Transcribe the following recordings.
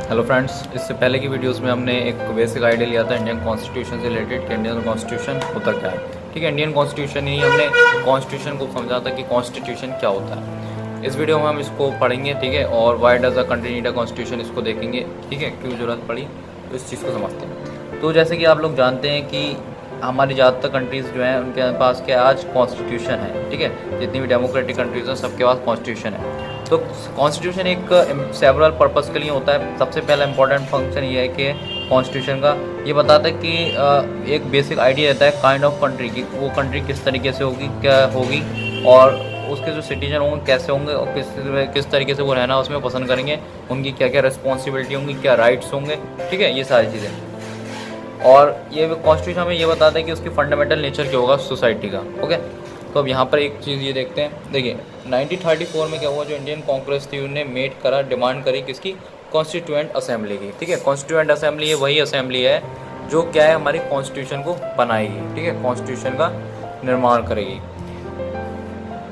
Hello friends, इससे पहले की वीडियोस में हमने एक बेसिक आइडिया लिया था इंडियन कॉन्स्टिट्यूशन से रिलेटेड कि इंडियन कॉन्स्टिट्यूशन होता क्या है। ठीक है, इंडियन कॉन्स्टिट्यूशन ही हमने कॉन्स्टिट्यूशन को समझा था कि कॉन्स्टिट्यूशन क्या होता है। इस वीडियो में हम इसको पढ़ेंगे, ठीक है, और why does a country need a constitution इसको देखेंगे, ठीक है, क्यों ज़रूरत पड़ी, तो इस चीज़ को समझते हैं। तो जैसे कि आप लोग जानते हैं कि हमारी ज़्यादातर कंट्रीज़ जो हैं उनके पास क्या आज कॉन्स्टिट्यूशन है, ठीक है, जितनी भी डेमोक्रेटिक कंट्रीज़ हैं सबके पास कॉन्स्टिट्यूशन है। तो कॉन्स्टिट्यूशन एक सेवरल पर्पस के लिए होता है। सबसे पहला इंपॉर्टेंट फंक्शन ये है कि कॉन्स्टिट्यूशन का ये बताता है कि एक बेसिक आइडिया रहता है काइंड ऑफ कंट्री की, वो कंट्री किस तरीके से होगी, क्या होगी, और उसके जो सिटीजन होंगे कैसे होंगे, और किस तरीके से वो रहना उसमें पसंद करेंगे, उनकी क्या क्या रिस्पॉन्सिबिलिटी होंगी, क्या राइट्स होंगे, ठीक है, ये सारी चीज़ें। और ये कॉन्स्टिट्यूशन हमें ये बताता है कि उसकी फंडामेंटल नेचर क्या होगा सोसाइटी का। ओके, तो अब यहाँ पर एक चीज़ ये देखते हैं। देखिए 1934 में क्या हुआ, जो इंडियन कांग्रेस थी उन्हें मेट करा, डिमांड करी किसकी, कॉन्स्टिट्यूएंट असेंबली की। ठीक है, कॉन्स्टिट्यूएंट असेंबली ये वही असेंबली है जो क्या है हमारी कॉन्स्टिट्यूशन को बनाएगी, ठीक है, कॉन्स्टिट्यूशन का निर्माण करेगी।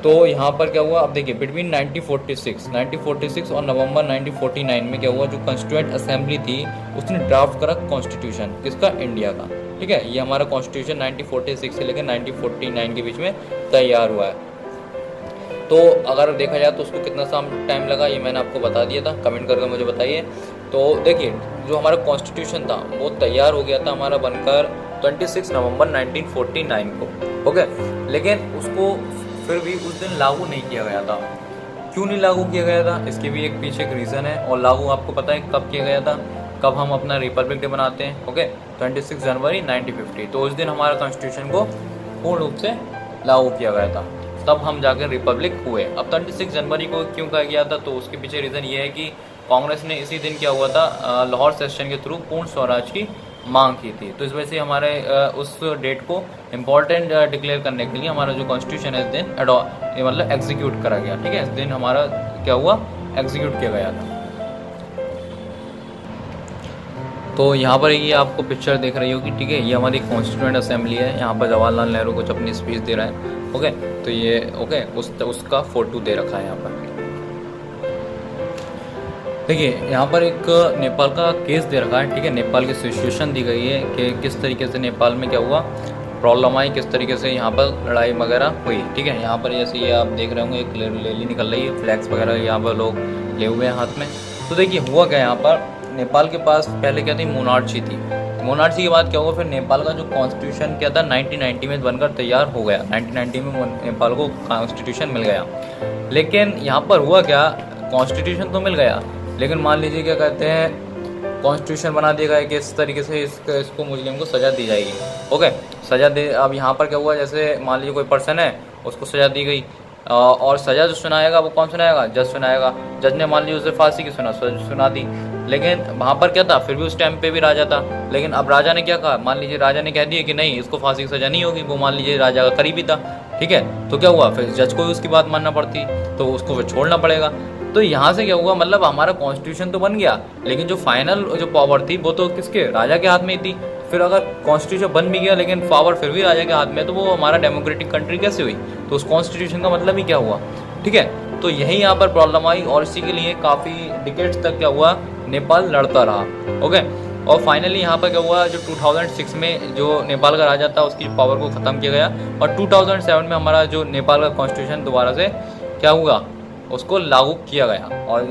तो यहाँ पर क्या हुआ, अब देखिए बिटवीन 1946 और नवंबर 1949 में क्या हुआ, जो कॉन्स्टिट्यूएंट असेंबली थी उसने ड्राफ्ट करा कॉन्स्टिट्यूशन किसका, इंडिया का। ठीक है, ये हमारा कॉन्स्टिट्यूशन 1946 से लेकर 1949 के बीच में तैयार हुआ है। तो अगर देखा जाए तो उसको कितना टाइम लगा ये मैंने आपको बता दिया था, कमेंट करके मुझे बताइए। तो देखिए जो हमारा कॉन्स्टिट्यूशन था वो तैयार हो गया था हमारा बनकर 26 नवंबर 1949 को। ओके, लेकिन उसको फिर भी उस दिन लागू नहीं किया गया था। क्यों नहीं लागू किया गया था, इसके भी एक पीछे एक रीज़न है। और लागू आपको पता है कब किया गया था, कब हम अपना रिपब्लिक डे मनाते हैं। ओके, 26 जनवरी 1950, तो उस दिन हमारा कॉन्स्टिट्यूशन को पूर्ण रूप से लागू किया गया था, तब हम जाकर रिपब्लिक हुए। अब 26 जनवरी को क्यों कहा गया था, तो उसके पीछे रीज़न ये है कि कांग्रेस ने इसी दिन क्या हुआ था, लाहौर सेशन के थ्रू पूर्ण स्वराज की मांग की थी। तो इस वजह से हमारे उस डेट को इम्पॉर्टेंट डिक्लेयर करने के लिए हमारा जो कॉन्स्टिट्यूशन है इस दिन मतलब एग्जीक्यूट करा गया। ठीक है, इस दिन हमारा क्या हुआ, एग्जीक्यूट किया गया था। तो यहाँ पर ये आपको पिक्चर देख रही होगी, ठीक है, ये हमारी कॉन्स्टिट्यूएंट असेंबली है। यहाँ पर जवाहरलाल नेहरू कुछ अपनी स्पीच दे रहा है। ओके, तो ये ओके उसका फोटो दे रखा है यहाँ पर। देखिए यहाँ पर एक नेपाल का केस दे रखा है, ठीक है, नेपाल की सिचुएशन दी गई है कि किस तरीके से नेपाल में क्या हुआ, प्रॉब्लम आई, किस तरीके से यहाँ पर लड़ाई वगैरह हुई। ठीक है, यहाँ पर जैसे ये आप देख रहे होंगे एक रैली निकल रही है, फ्लैग्स वगैरह यहाँ पर लोग ले हुए हैं हाथ में। तो देखिए हुआ क्या, यहाँ पर नेपाल के पास पहले क्या थी, मोनार्ची थी। मोनार्ची के बाद क्या हुआ, फिर नेपाल का जो कॉन्स्टिट्यूशन क्या था 1990 में बनकर तैयार हो गया। 1990 में नेपाल को कॉन्स्टिट्यूशन मिल गया। लेकिन यहाँ पर हुआ क्या, कॉन्स्टिट्यूशन तो मिल गया, लेकिन मान लीजिए क्या कहते हैं, कॉन्स्टिट्यूशन बना दिया गया कि इस तरीके से इसको मुस्लिम को सज़ा दी जाएगी। ओके, सज़ा दे, अब यहाँ पर क्या हुआ, जैसे मान लीजिए कोई पर्सन है उसको सज़ा दी गई, और सज़ा जो सुनाएगा वो कौन सुनाएगा, जज सुनाएगा। जज ने मान लीजिए उसे फांसी की सुना दी। लेकिन वहाँ पर क्या था, फिर भी उस टाइम पे भी राजा था। लेकिन अब राजा ने क्या कहा, मान लीजिए राजा ने कह दिया कि नहीं इसको फांसी की सज़ा नहीं होगी, वो मान लीजिए राजा का करीबी था। ठीक है, तो क्या हुआ, फिर जज को भी उसकी बात मानना पड़ती, तो उसको फिर छोड़ना पड़ेगा। तो यहाँ से क्या हुआ, मतलब हमारा कॉन्स्टिट्यूशन तो बन गया, लेकिन जो फाइनल जो पावर थी वो तो किसके, राजा के हाथ में ही थी। फिर अगर कॉन्स्टिट्यूशन बन भी गया लेकिन पावर फिर भी राजा के हाथ में, तो वो हमारा डेमोक्रेटिक कंट्री कैसे हुई, तो उस कॉन्स्टिट्यूशन का मतलब ही क्या हुआ। ठीक है, तो यही यहाँ पर प्रॉब्लम आई, और इसी के लिए काफ़ी डिकेट्स तक क्या हुआ, नेपाल लड़ता रहा। ओके, और फाइनली यहाँ पर क्या हुआ, जो 2006 में जो नेपाल का राजा था उसकी पावर को ख़त्म किया गया, और 2007 में हमारा जो नेपाल का कॉन्स्टिट्यूशन दोबारा से क्या हुआ, उसको लागू किया गया। और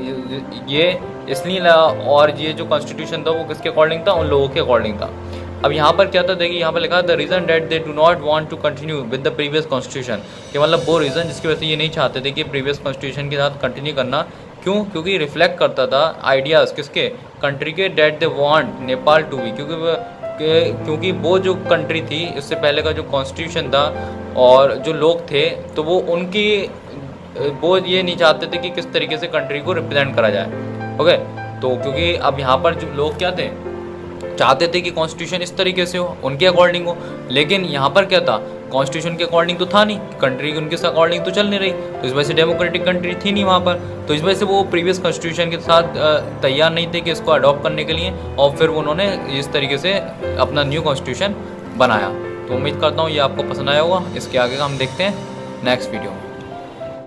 ये इसलिए और ये जो कॉन्स्टिट्यूशन था वो किसके अकॉर्डिंग था, उन लोगों के अकॉर्डिंग था। अब यहाँ पर क्या था, देखिए यहाँ पर लिखा the reason that they do not want to continue with the previous constitution, कि मतलब वो रीज़न जिसकी वजह से ये नहीं चाहते थे कि प्रीवियस कॉन्स्टिट्यूशन के साथ कंटिन्यू करना। क्यों, क्योंकि रिफ्लेक्ट करता था आइडियाज़ किसके, कंट्री के, that they want Nepal to be, क्योंकि वो जो कंट्री थी इससे पहले का जो कॉन्स्टिट्यूशन था और जो लोग थे, तो वो उनकी वो ये नहीं चाहते थे कि किस तरीके से कंट्री को रिप्रेजेंट करा जाए। ओके, तो क्योंकि अब यहाँ पर जो लोग क्या थे, चाहते थे कि कॉन्स्टिट्यूशन इस तरीके से हो, उनके अकॉर्डिंग हो। लेकिन यहाँ पर क्या था, कॉन्स्टिट्यूशन के अकॉर्डिंग तो था नहीं, कंट्री उनके अकॉर्डिंग तो चल नहीं रही, तो इस वजह से डेमोक्रेटिक कंट्री थी नहीं वहाँ पर। तो इस वजह से वो प्रीवियस कॉन्स्टिट्यूशन के साथ तैयार नहीं थे कि इसको अडॉप्ट करने के लिए, और फिर उन्होंने इस तरीके से अपना न्यू कॉन्स्टिट्यूशन बनाया। तो उम्मीद करता हूँ ये आपको पसंद आया होगा। इसके आगे का हम देखते हैं नेक्स्ट वीडियो में।